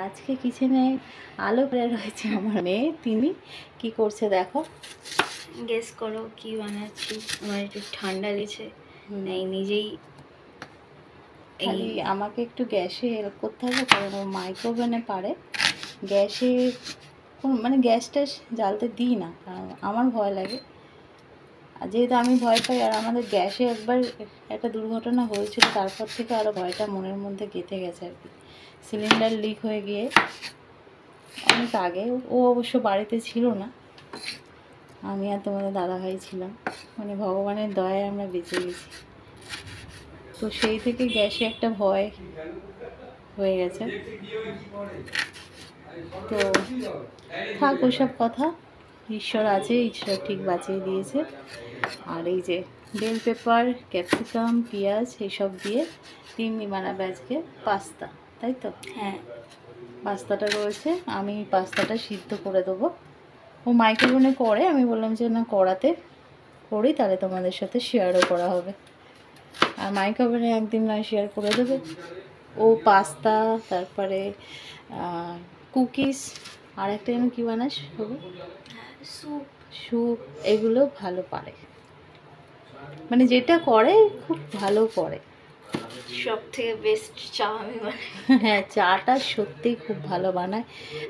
আজকে কিচেনে আলো পড়ে রয়েছে আমার মেয়ে, তিনি কি করছে দেখো। গেস করো কি বানাচ্ছি। আমার একটু ঠান্ডা লেগেছে, এই নিজেই খালি আমাকে একটু গ্যাসে হেল্প করতে হবে, কারণ ও মাইক্রোওভেনে পারে। গ্যাসে মানে গ্যাসটা জ্বালতে দিই না, কারণ আমার ভয় লাগে। আর যেহেতু আমি ভয় পাই, আর আমাদের গ্যাসে একবার একটা দুর্ঘটনা হয়েছিল, তারপর থেকে আরও ভয়টা মনের মধ্যে গেঁথে গেছে আর কি। সিলিন্ডার লিক হয়ে গিয়ে অনেক আগে, ও অবশ্য বাড়িতে ছিল না, আমি আর তোমাদের দাদাভাই ছিলাম। মানে ভগবানের দয়ায় আমরা বেঁচে গেছি। তো সেই থেকে গ্যাসে একটা ভয় হয়ে গেছে। তো থাক ওইসব কথা, ঈশ্বর আছে, ঈশ্বর ঠিক বাঁচিয়ে দিয়েছে। আর এই যে বেল পেপার, ক্যাপসিকাম, পেঁয়াজ এইসব দিয়ে তিন্নি বানাবে আজকে পাস্তা, তাই তো? হ্যাঁ, পাস্তাটা রয়েছে, আমি পাস্তাটা সিদ্ধ করে দেবো। ও মাইক্রোওভেনে করে, আমি বললাম যে না, কড়াতে করি, তাহলে তোমাদের সাথে শেয়ারও করা হবে। আর মাইক্রোওভেনে একদিন নয় শেয়ার করে দেবে। ও পাস্তা, তারপরে কুকিজ, আর একটা যেন কী বানাস স্যুপ, স্যুপ, এগুলো ভালো পারে। মানে যেটা করে খুব ভালো করে। সব থেকে বেস্ট চা আমি বানাই। হ্যাঁ, চাটা সত্যিই খুব ভালো বানায়।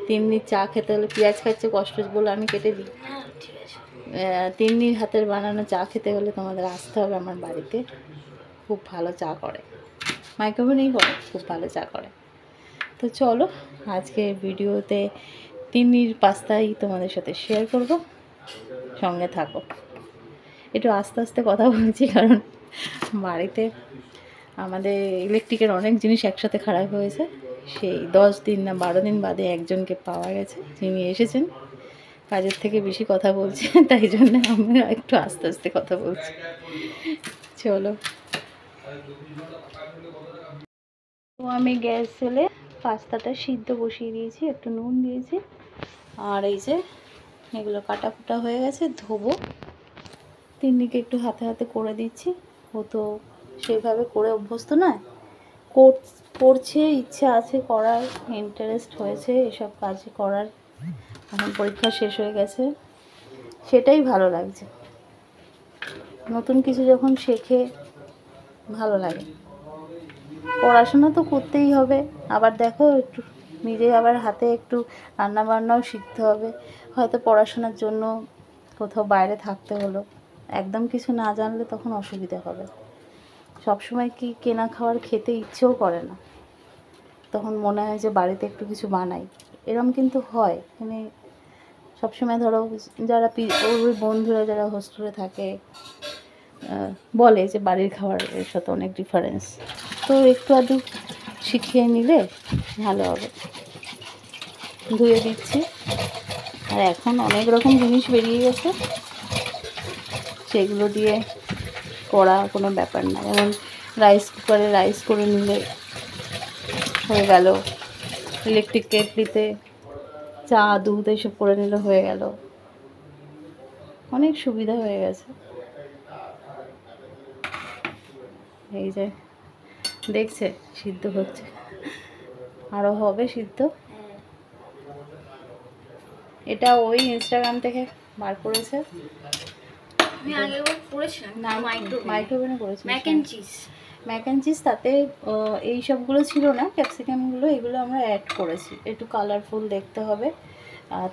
তিন্নির চা খেতে হলে, পেঁয়াজ খাচ্ছে কষ্ট বলে আমি কেটে দিই। হ্যাঁ ঠিক আছে। তিন্নির হাতের বানানো চা খেতে হলে তোমাদের আসতে হবে আমার বাড়িতে। খুব ভালো চা করে, মাইক্রোওভেনেই করে, খুব ভালো চা করে। তো চলো, আজকে ভিডিওতে তিন্নির পাস্তাই তোমাদের সাথে শেয়ার করব, সঙ্গে থাকো। একটু আস্তে আস্তে কথা বলছি, কারণ বাড়িতে আমাদের ইলেকট্রিকের অনেক জিনিস একসাথে খারাপ হয়েছে। সেই 10 দিন না 12 দিন বাদে একজনকে পাওয়া গেছে, যিনি এসেছেন, কাজের থেকে বেশি কথা বলছে, তাই জন্য আমরা একটু আস্তে আস্তে কথা বলছি। চলো, তো আমি গ্যাস জ্বেলে পাস্তাটা সিদ্ধ বসিয়ে দিয়েছি, একটু নুন দিয়েছি। আর এই যে এগুলো কাটা কুটা হয়ে গেছে, ধোবো। তিন্নিকে একটু হাতে হাতে করে দিচ্ছি, ও তো সেইভাবে করে অভ্যস্ত নয়। করছে, ইচ্ছা আছে করার, ইন্টারেস্ট হয়েছে এসব কাজ করার। এখন পরীক্ষা শেষ হয়ে গেছে, সেটাই ভালো লাগছে। নতুন কিছু যখন শেখে ভালো লাগে। পড়াশোনা তো করতেই হবে, আবার দেখো একটু নিজে আবার হাতে একটু রান্নাবান্নাও শিখতে হবে। হয়তো পড়াশোনার জন্য কোথাও বাইরে থাকতে হলো, একদম কিছু না জানলে তখন অসুবিধা হবে। সবসময় কি কেনা খাবার খেতে ইচ্ছেও করে না, তখন মনে হয় যে বাড়িতে একটু কিছু বানাই, এরম কিন্তু হয়। মানে সবসময় ধরো যারা ওই বন্ধুরা যারা হোস্টেলে থাকে বলে যে বাড়ির খাবারের সাথে অনেক ডিফারেন্স, তো একটু আধটু শিখিয়ে নিলে ভালো হবে। ধুয়ে দিচ্ছি। আর এখন অনেক রকম জিনিস বেরিয়ে গেছে, সেগুলো দিয়ে করা কোনো ব্যাপার না। যেমন রাইস কুকারে রাইস করে নিলে হয়ে গেল, ইলেকট্রিক কেটলিতে চা দুধ এসব করে নিলে হয়ে গেল, অনেক সুবিধা হয়ে গেছে। এই যে দেখছে সিদ্ধ হচ্ছে, আরও হবে সিদ্ধ। এটা ওই ইনস্টাগ্রাম থেকে বার করেছে, আমি আগেবার পড়েছিলাম না মাইক্রোওভেনে করেছি। Mac and cheese, Mac and cheese, তাতে এই সবগুলো ছিল না, ক্যাপসিকামগুলো, এগুলো আমরা অ্যাড করেছি, একটু কালারফুল দেখতে হবে,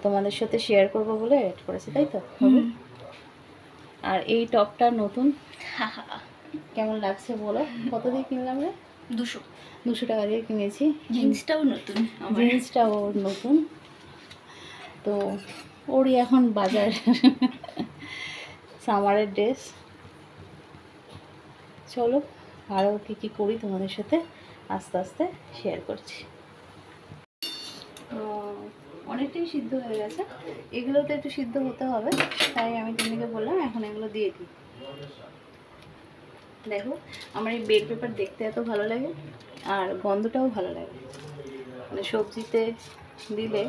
তোমাদের সাথে শেয়ার করবো বলে অ্যাড করেছি, তাই তো? আর এই টপটা নতুন, কেমন লাগছে বলো? কত দিয়ে কিনলাম রে? 200 টাকা দিয়ে কিনেছি। জিন্সটাও নতুন, জিন্সটাও নতুন। তো ওরই এখন বাজার সামারের ড্রেস। চলো, আরও কী কী করি তোমাদের সাথে আস্তে আস্তে শেয়ার করছি। অনেকটাই সিদ্ধ হয়ে গেছে, এগুলোতে একটু সিদ্ধ হতে হবে, তাই আমি তোমাকে বললাম এখন এগুলো দিয়ে দিই। দেখো, আমার এই বেল পেপার দেখতে এত ভালো লাগে, আর গন্ধটাও ভালো লাগে। মানে সবজিতে দিলে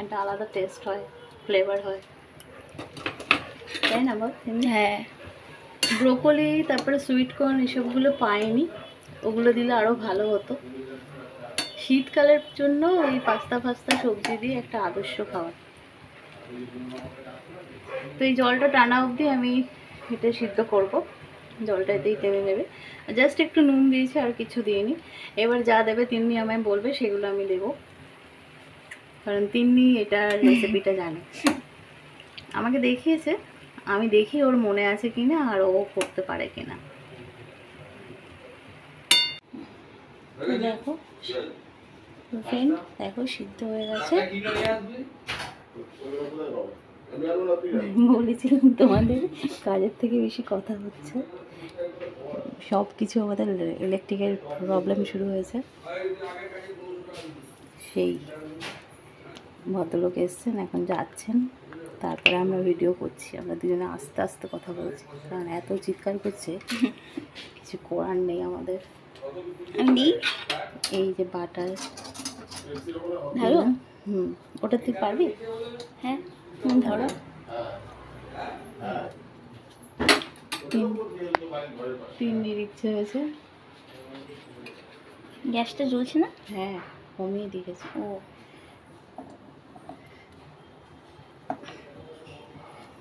একটা আলাদা টেস্ট হয়, ফ্লেভার হয়, তাই না বল? হ্যাঁ। ব্রোকলি, তারপরে সুইট কর্ন, এসবগুলো পাইনি, ওগুলো দিলে আরও ভালো হতো। শীতকালের জন্য এই পাস্তা ফাস্তা সবজি দিয়ে একটা আদর্শ খাবার। তো এই জলটা টানা অবধি আমি এটা সিদ্ধ করব। জলটা এতেই টেনে নেবে। জাস্ট একটু নুন দিয়েছি, আর কিছু দিইনি। এবার যা দেবে তিন্নি আমায় বলবে, সেগুলো আমি দেবো, কারণ তিন্নি এটার রেসিপিটা জানে। আমাকে দেখিয়েছে, আমি দেখি ওর মনে আছে কিনা আর ও করতে পারে কিনা। দেখো ফ্রেন্ড, দেখো সিদ্ধ হয়ে গেছে। বলেছিলাম তোমাদের কাজের থেকে বেশি কথা হচ্ছে, সব কিছু আমাদের ইলেকট্রিকের প্রবলেম শুরু হয়েছে। সেই ভদ্রলোক এসছেন, এখন যাচ্ছেন, তারপরে আমরা ভিডিও করছি। আমরা দুজনে আস্তে আস্তে কথা বলছি, কারণ এত চিৎকার করছে, কিছু করার নেই আমাদের। আমি এই যে বাটার, ধরো। ওটা তুই পারবি? হ্যাঁ ধরো। তিন্নির ইচ্ছে হয়েছে। গ্যাসটা জ্বলছে না? হ্যাঁ, কমিয়ে দিয়েছে। ও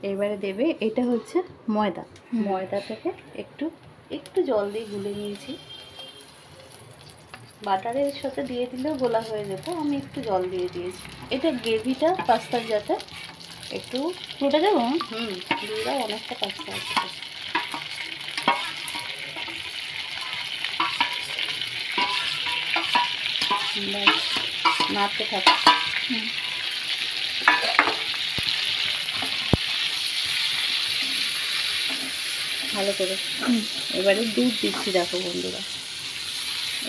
এবারে দেবে, এটা হচ্ছে ময়দা। ময়দাটাকে একটু একটু জল দিয়ে গুলে নিয়েছি। বাটারের সাথে দিয়ে দিলেও গোলা হয়ে যেত, আমি একটু জল দিয়ে দিয়েছি। এটা গ্রেভিটা পাস্তার যাতে একটু ওটা দেবো। দিয়ে দাও, অনেকটা পাস্তা আছে। নাড়তে থাকো। ভালো করে। এবারে দুধ দিচ্ছি, দেখো বন্ধুরা,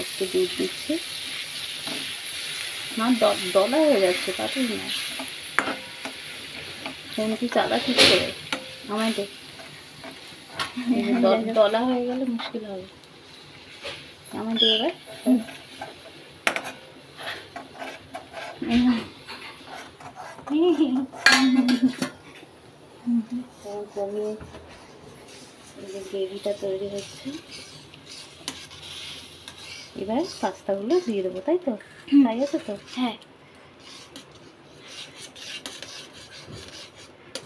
একটু দুধ দিচ্ছি। না, দলা হয়ে যাচ্ছে, তাতেই না। ফোন কি চালা ঠিক করে আমায় দেখ, দলা হয়ে গেলে মুশকিল হবে। আমায় দিয়ে এবার কমিয়ে এই যে গ্রেভিটা তৈরি হচ্ছে। এবার পাস্তাগুলো দিয়ে দেবো, তাই তো? তাই আছে তো? হ্যাঁ।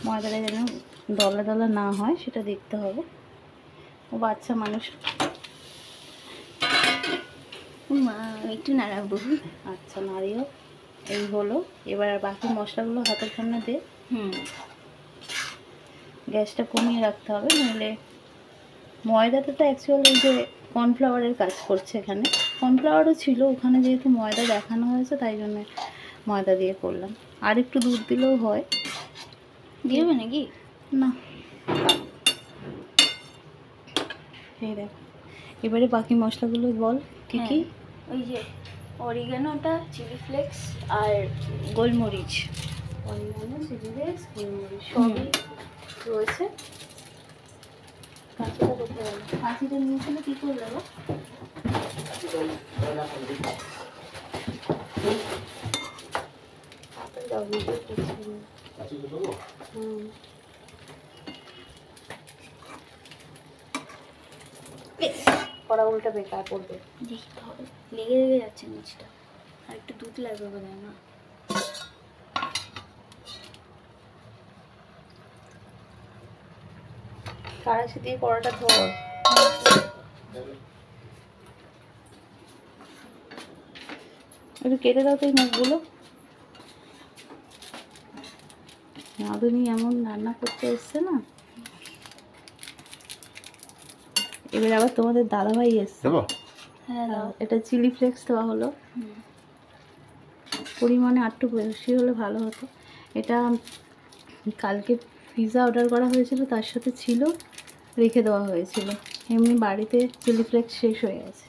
ময়দাটা যেন দলা দলা না হয় সেটা দেখতে হবে। ও বাচ্চা মানুষ। মা একটু নাড়াবো। আচ্ছা, নাড়িও। এই হলো। এবার বাকি মশলাগুলো হাতের সামনে দে। গ্যাসটা কমিয়ে রাখতে হবে, নইলে ময়দাটা তো অ্যাকচুয়ালি যে কর্নফ্লাওয়ারের কাজ করছে এখানে। কর্নফ্লাওয়ারও ছিল ওখানে, যেহেতু ময়দা দেখানো হয়েছে তাই জন্য ময়দা দিয়ে করলাম। আর একটু দুধ দিলেও হয়। দিয়ে দেবে নাকি? না, এই দেখ। এবারে বাকি মশলাগুলো বল কি কি? ওই যে অরিগানোটা, চিলি ফ্লেক্স আর গোলমরিচ। অরিগানো, চিলি ফ্লেক্স, গোলমরিচ সবই রয়েছে। কাঁচিটা করতে হবে। কাঁচিটা নিয়েছিল কী করলে গো? কড়া উল্টা বেকার করবে। দেখতে হবে, লেগে লেগে যাচ্ছে নিচটা। আর একটু দুধ লাগবে বোধ হয় না? কারাশি দিয়ে কড়াটা ধর। একটু কেটে দাও তো এই মুখগুলো। রাঁধুনি এমন রান্না করতে এসছে না। এবার আবার তোমাদের দাদাভাই এসছে। হ্যাঁ দাও। এটা চিলি ফ্লেক্স দেওয়া হলো, পরিমাণে আরটু বেশি হলে ভালো হতো। এটা কালকে পিৎজা অর্ডার করা হয়েছিল, তার সাথে ছিল, রেখে দেওয়া হয়েছিল। এমনি বাড়িতে চিলি ফ্লেক্স শেষ হয়ে গেছে।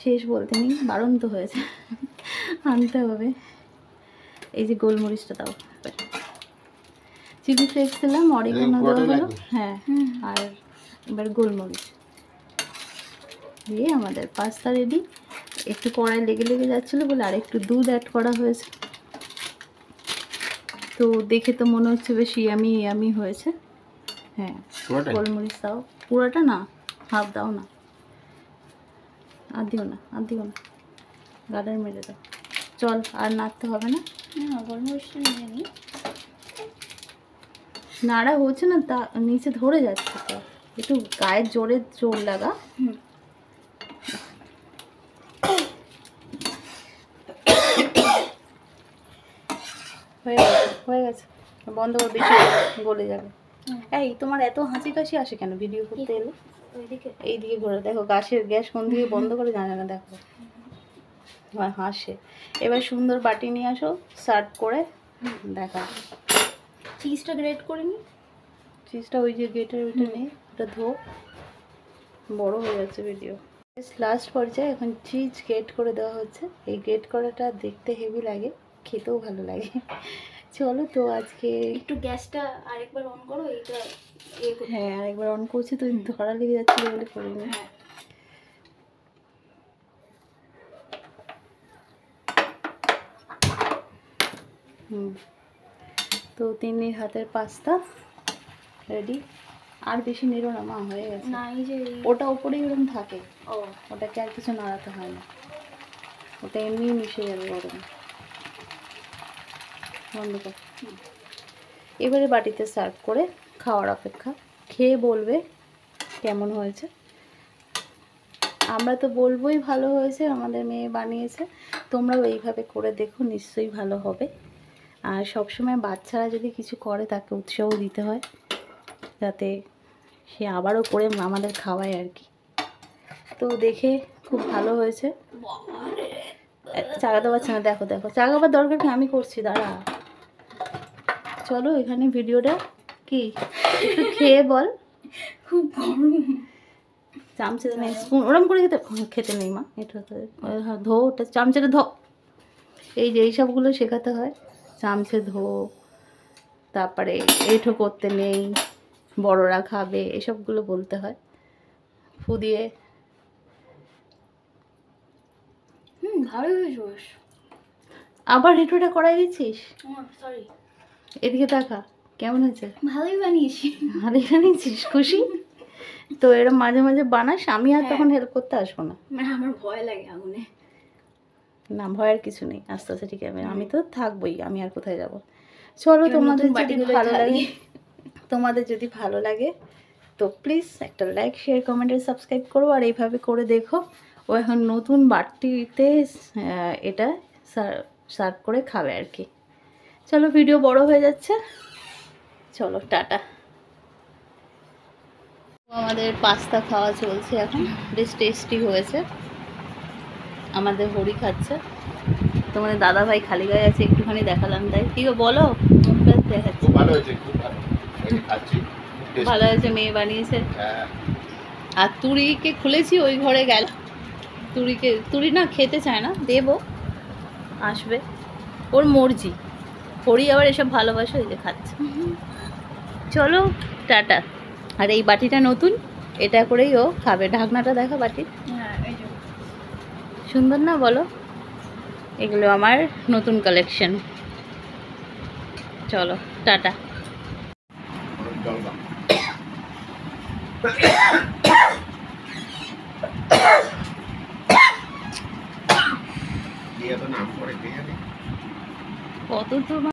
শেষ বলতে নেই, বাড়ন্ত হয়েছে, আনতে হবে। এই যে গোলমরিচটা দাও। চিলি ফ্লেক্স দিলাম, অরিগানো দেওয়া হলো, হ্যাঁ, আর এবার গোলমরিচ দিয়ে আমাদের পাস্তা রেডি। একটু কড়াই লেগে লেগে যাচ্ছিলো বলে আর একটু দুধ অ্যাড করা হয়েছে। তো দেখে তো মনে হচ্ছে বেশ ইয়ামি ইয়ামি হয়েছে। হ্যাঁ, গোলমরিচ দাও। পুরোটা না, হাফ দাও না, আর দিও না, আর দিও না। গার্ডার মেরে দাও। চল, আর নাড়তে হবে না। না গোলমরিচটা নিয়ে নিই। নাড়া হচ্ছে না, তা নিচে ধরে যাচ্ছে তো। একটু গায়ের জোরে জোর লাগা। হয়ে গেছে, বন্ধ করে বেশি গলে যাবে। এই তোমার এত হাঁচি কাশি আসে কেন ভিডিও করতে এলে? ওইদিকে এইদিকে ঘুরে দেখো, গ্যাস কোন দিকে বন্ধ করে জানে না, দেখো হাসে। এবার সুন্দর বাটি নিয়ে আসো, সার্ভ করে দেখা। চিজটা গ্রেট করে নিই। চিজটা ওই যে গেটের ওইটা নেই, ওটা ধো, বড় হয়ে যাচ্ছে ভিডিও। লাস্ট পর্যায়ে এখন চিজ গ্রেট করে দেওয়া হচ্ছে। এই গ্রেট করাটা দেখতে হেভি লাগে, খেতেও ভালো লাগে। চলো তো আজকে একটু গ্যাসটা আরেকবার অন করো। এইটা হ্যাঁ আরেকবার অন করছি, তো ধরা লেগে যাচ্ছিল বলে করিনি। হ্যাঁ তো তিন্নির হাতের পাস্তা রেডি। আর বেশি নেড়ো না মা, হয়ে গেছে। না এই যে ওটা ওপরেই ওরকম থাকে, ও ওটাকে আর কিছু নাড়াতে হয় না, ওটা এমনিই মিশে যাবে গরম। বন্ধ কর। এবারে বাটিতে সার্ভ করে খাওয়ার অপেক্ষা। খেয়ে বলবে কেমন হয়েছে। আমরা তো বলবোই ভালো হয়েছে, আমাদের মেয়ে বানিয়েছে। তোমরাও এইভাবে করে দেখো, নিশ্চয়ই ভালো হবে। আর সবসময় বাচ্চারা যদি কিছু করে তাকে উৎসাহ দিতে হয়, যাতে সে আবারও করে আমাদের খাওয়ায় আর কি। তো দেখে খুব ভালো হয়েছে। চাগাতে পারছে না, দেখো দেখো, চাগাবার দরকার কি, আমি করছি, দাঁড়া। চলো এখানে ভিডিওটা কি একটু খেয়ে বল। খুব গরম। চামচে নেই, স্পুন ওরম করে খেতে নেই মা, এটা ধো, ওটা চামচেটা ধো। এই যে এইসবগুলো শেখাতে হয়, চামচে ধো, তারপরে এঁঠো করতে নেই, বড়রা খাবে, এসবগুলো বলতে হয়। ফু দিয়ে ভালো হয়েছে। আবার এঁঠোটা করাই দিচ্ছিস? সরি, এদিকে তাকা, কেমন হয়েছে? ভালোই বানিয়েছি। ভালোই বানিয়েছিস, খুশি তো? এরম মাঝে মাঝে বানাস, আমি আর তখন হেল্প করতে আসবো না। মানে আমার ভয় লাগে আগুনে। না, ভয়ের কিছু নেই, আস্তে আস্তে ঠিক হবে। আমি তো থাকবোই, আমি আর কোথায় যাব। চলো, তোমাদের যদি ভালো লাগে তো প্লিজ একটা লাইক, শেয়ার, কমেন্ট আর সাবস্ক্রাইব করো। আর এইভাবে করে দেখো, ও এখন নতুন বাটিতে এটা সার্ভ করে খাবে আর কি। চলো, ভিডিও বড় হয়ে যাচ্ছে, চলো টাটা। আমাদের পাস্তা খাওয়া চলছে এখন, বেশ টেস্টি হয়েছে। আমাদের হরি খাচ্ছে, তোমাদের দাদা ভাই খালি গায়ে আছে, একটুখানি দেখালাম তাই। কি গো বলো, দেখাচ্ছি। ভালো হয়েছে, খুব ভালো খাচ্ছি, ভালো হয়েছে, মেয়ে বানিয়েছে। হ্যাঁ। আর তুরিকে খুলেছি, ওই ঘরে গেল। তুরি না খেতে চায় না, দেবো, আসবে, ওর মর্জি। হরি আবার এসব ভালোবাসে, ওই যে খাচ্ছে। চলো টাটা। আর এই বাটিটা নতুন, এটা করেই ও খাবে। ঢাকনাটা দেখা বাটি, হ্যাঁ এই যে সুন্দর না বলো? এগুলো আমার নতুন কালেকশন। চলো টাটা। জল দাও। দিয়ে তো নাম করে কে জানে কত তো